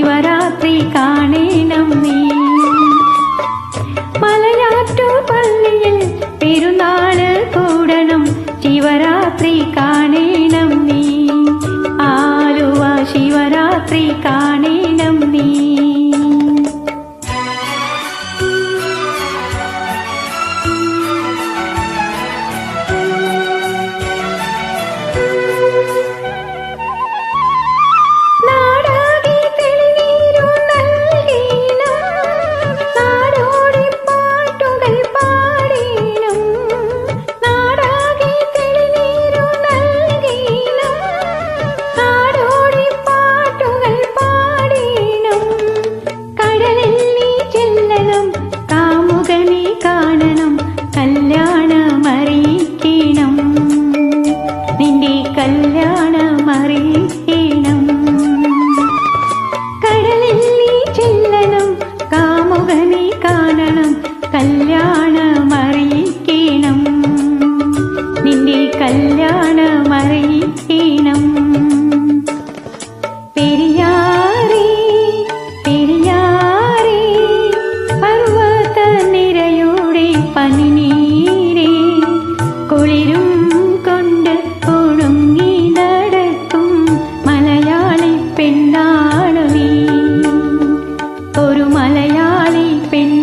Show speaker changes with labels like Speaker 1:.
Speaker 1: ശിവരാത്രി കാണേണം നീ. മലയാറ്റൂർപള്ളിയിൽ പെരുന്നാള് കൂടണം, ശിവരാത്രി കാണേണം നീ. ആലുവ ശിവരാത്രി കാണേണം നീ. കല്യാണമറിയിക്കണം, കടലിൽ നീ ചെല്ലണം, കാമുകനെ കാണണം, കല്യാണമറിയിക്കണം, നിന്റെ കല്യാണമറിയിക്കണം. പെരിയാറേ പെരിയാറേ പർവ്വത നിരയുടെ പനിനീരേ, കുളിരും കൊണ്ട് ഒഴുങ്ങി നടക്കും മലയാളി പെണ്ണാണു നീ, ഒരു മലയാളി പെണ്ണ്.